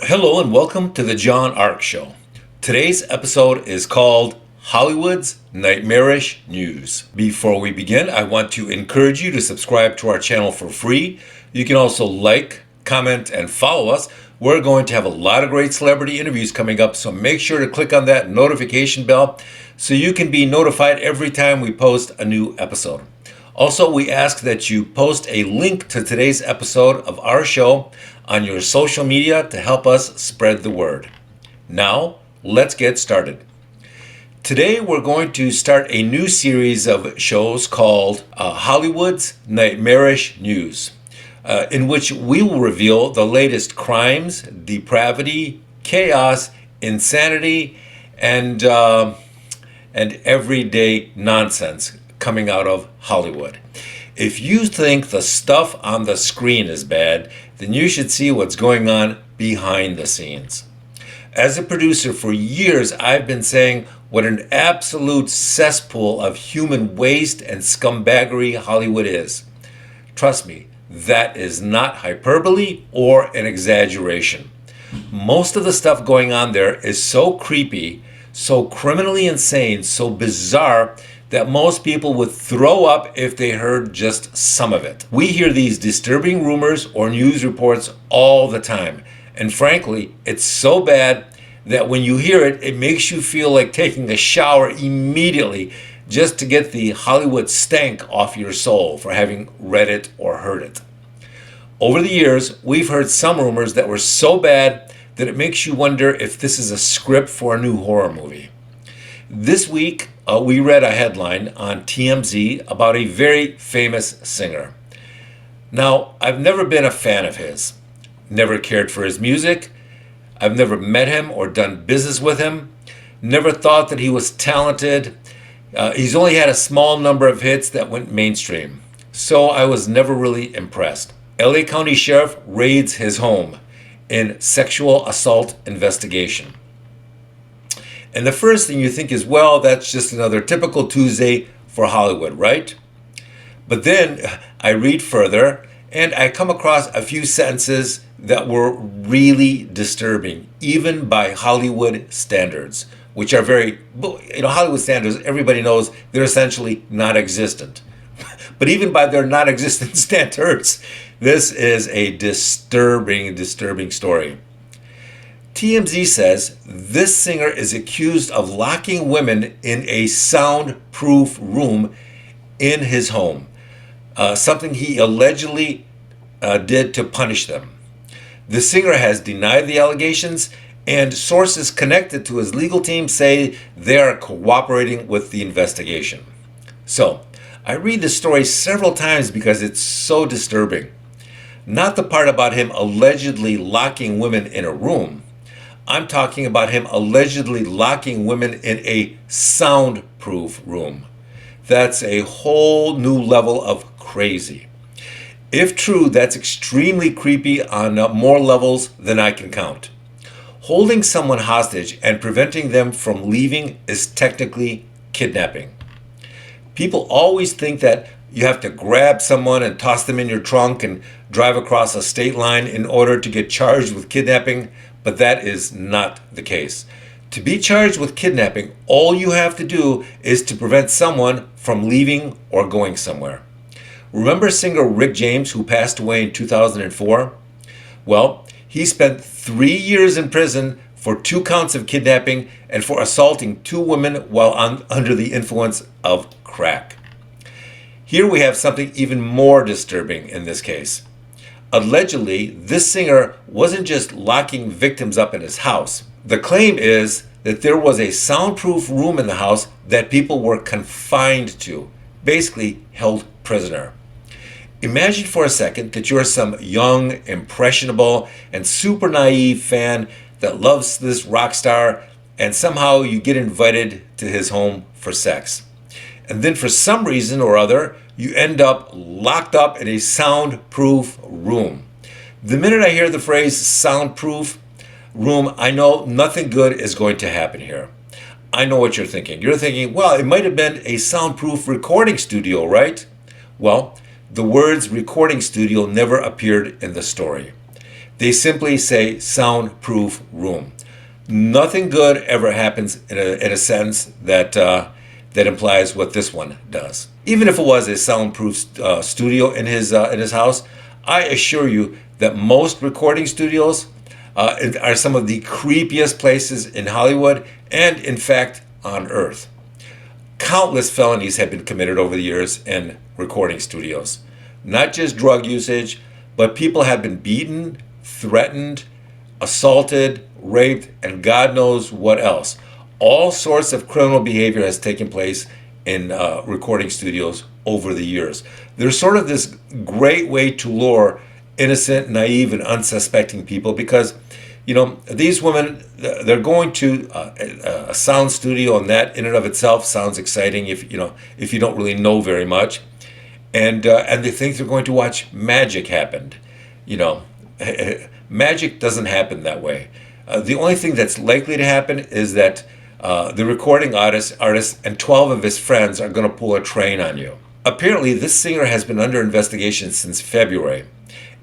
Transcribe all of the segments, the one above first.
Hello and welcome to the John Ark Show. Today's episode is called Hollywood's Nightmarish News. Before we begin, I want to encourage you to subscribe to our channel for free. You can also like, comment, and follow us. We're going to have a lot of great celebrity interviews coming up, so make sure to click on that notification bell so you can be notified every time we post a new episode. Also, we ask that you post a link to today's episode of our show on your social media to help us spread the word. Now, let's get started. Today, we're going to start a new series of shows called Hollywood's Nightmarish News, in which we will reveal the latest crimes, depravity, chaos, insanity, and everyday nonsense coming out of Hollywood. If you think the stuff on the screen is bad, then you should see what's going on behind the scenes. As a producer for years, I've been saying what an absolute cesspool of human waste and scumbaggery Hollywood is. Trust me, that is not hyperbole or an exaggeration. Most of the stuff going on there is so creepy, so criminally insane, so bizarre, that most people would throw up if they heard just some of it. We hear these disturbing rumors or news reports all the time. And frankly, it's so bad that when you hear it, it makes you feel like taking a shower immediately just to get the Hollywood stank off your soul for having read it or heard it. Over the years, we've heard some rumors that were so bad that it makes you wonder if this is a script for a new horror movie. This week, we read a headline on TMZ about a very famous singer. Now, I've never been a fan of his, never cared for his music, I've never met him or done business with him, never thought that he was talented. He's only had a small number of hits that went mainstream, so I was never really impressed. LA County Sheriff raids his home in sexual assault investigation. And the first thing you think is, well, that's just another typical Tuesday for Hollywood, right? But then I read further and I come across a few sentences that were really disturbing, even by Hollywood standards, which are very, Hollywood standards, everybody knows they're essentially non-existent. But even by their non-existent standards, this is a disturbing story. TMZ says this singer is accused of locking women in a soundproof room in his home, something he allegedly did to punish them. The singer has denied the allegations, and sources connected to his legal team say they are cooperating with the investigation. So, I read the story several times because it's so disturbing. Not the part about him allegedly locking women in a room. I'm talking about him allegedly locking women in a soundproof room. That's a whole new level of crazy. If true, that's extremely creepy on more levels than I can count. Holding someone hostage and preventing them from leaving is technically kidnapping. People always think that you have to grab someone and toss them in your trunk and drive across a state line in order to get charged with kidnapping, but that is not the case. To be charged with kidnapping, all you have to do is to prevent someone from leaving or going somewhere. Remember singer Rick James, who passed away in 2004? Well, he spent 3 years in prison for 2 counts of kidnapping and for assaulting 2 women while under the influence of crack. Here we have something even more disturbing in this case. Allegedly, this singer wasn't just locking victims up in his house. The claim is that there was a soundproof room in the house that people were confined to, basically held prisoner. Imagine for a second that you're some young, impressionable, and super naive fan that loves this rock star, and somehow you get invited to his home for sex. And then for some reason or other, you end up locked up in a soundproof room. The minute I hear the phrase soundproof room, I know nothing good is going to happen here. I know what you're thinking. You're thinking, well, it might have been a soundproof recording studio, right? Well, the words recording studio never appeared in the story. They simply say soundproof room. Nothing good ever happens in a sentence that implies what this one does. Even if it was a soundproof studio in his house, I assure you that most recording studios are some of the creepiest places in Hollywood and, in fact, on Earth. Countless felonies have been committed over the years in recording studios. Not just drug usage, but people have been beaten, threatened, assaulted, raped, and God knows what else. All sorts of criminal behavior has taken place in recording studios over the years. There's sort of this great way to lure innocent, naive, and unsuspecting people because, these women, they're going to a sound studio, and that in and of itself sounds exciting if you don't really know very much, and they think they're going to watch magic happen. Magic doesn't happen that way. The only thing that's likely to happen is that the recording artist and 12 of his friends are going to pull a train on you. Apparently, this singer has been under investigation since February,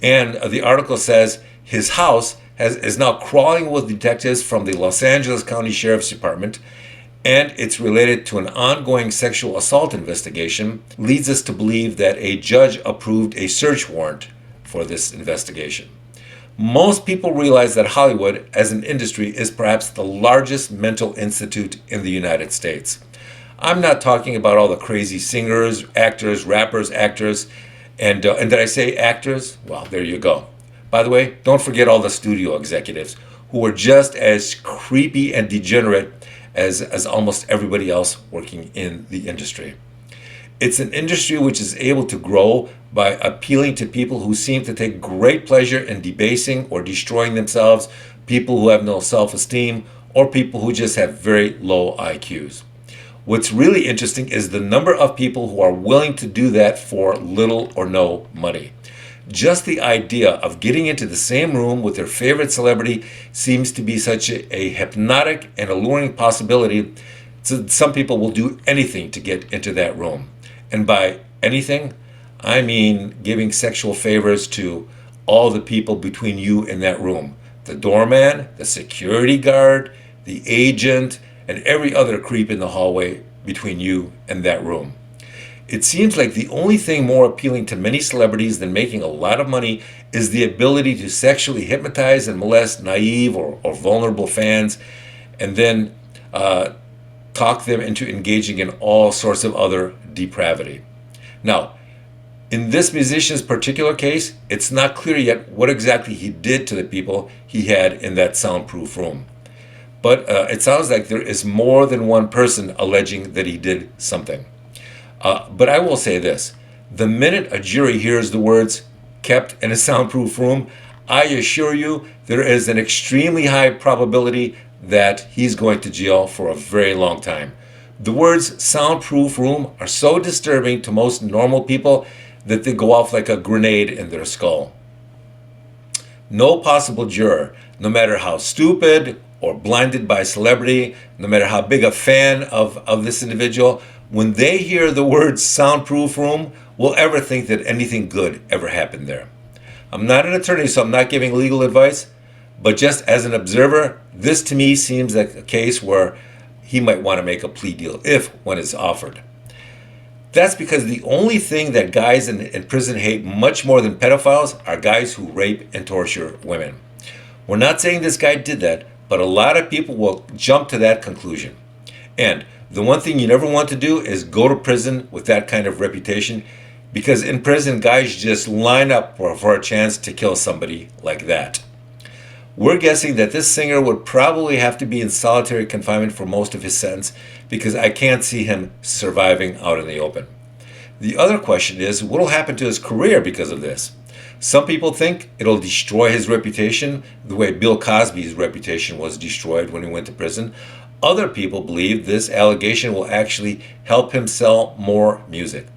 and the article says his house is now crawling with detectives from the Los Angeles County Sheriff's Department, and it's related to an ongoing sexual assault investigation, leads us to believe that a judge approved a search warrant for this investigation. Most people realize that Hollywood, as an industry, is perhaps the largest mental institute in the United States. I'm not talking about all the crazy singers, actors, rappers, actors, and did I say actors? Well, there you go. By the way, don't forget all the studio executives who are just as creepy and degenerate as almost everybody else working in the industry. It's an industry which is able to grow by appealing to people who seem to take great pleasure in debasing or destroying themselves, people who have no self-esteem, or people who just have very low IQs. What's really interesting is the number of people who are willing to do that for little or no money. Just the idea of getting into the same room with their favorite celebrity seems to be such a hypnotic and alluring possibility. So some people will do anything to get into that room. And by anything, I mean giving sexual favors to all the people between you and that room. The doorman, the security guard, the agent, and every other creep in the hallway between you and that room. It seems like the only thing more appealing to many celebrities than making a lot of money is the ability to sexually hypnotize and molest naive or vulnerable fans, and then talk them into engaging in all sorts of other depravity. Now, in this musician's particular case, it's not clear yet what exactly he did to the people he had in that soundproof room. But it sounds like there is more than one person alleging that he did something. But I will say this. The minute a jury hears the words kept in a soundproof room, I assure you there is an extremely high probability that he's going to jail for a very long time. The words soundproof room are so disturbing to most normal people that they go off like a grenade in their skull. No possible juror, no matter how stupid or blinded by celebrity, no matter how big a fan of this individual, when they hear the words soundproof room, will ever think that anything good ever happened there. I'm not an attorney, so I'm not giving legal advice, but just as an observer, this to me seems like a case where he might want to make a plea deal if one is offered. That's because the only thing that guys in prison hate much more than pedophiles are guys who rape and torture women. We're not saying this guy did that, but a lot of people will jump to that conclusion. And the one thing you never want to do is go to prison with that kind of reputation, because in prison, guys just line up for a chance to kill somebody like that. We're guessing that this singer would probably have to be in solitary confinement for most of his sentence, because I can't see him surviving out in the open. The other question is, what will happen to his career because of this? Some people think it'll destroy his reputation the way Bill Cosby's reputation was destroyed when he went to prison. Other people believe this allegation will actually help him sell more music.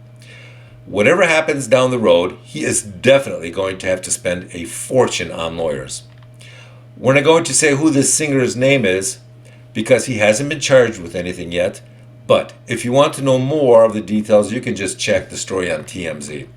Whatever happens down the road, he is definitely going to have to spend a fortune on lawyers. We're not going to say who this singer's name is because he hasn't been charged with anything yet, but if you want to know more of the details, you can just check the story on TMZ.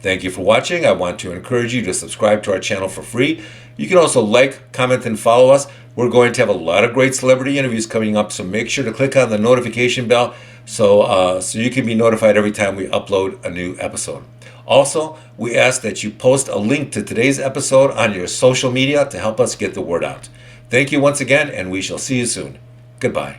Thank you for watching. I want to encourage you to subscribe to our channel for free. You can also like, comment, and follow us. We're going to have a lot of great celebrity interviews coming up, so make sure to click on the notification bell so you can be notified every time we upload a new episode. Also, we ask that you post a link to today's episode on your social media to help us get the word out. Thank you once again, and we shall see you soon. Goodbye.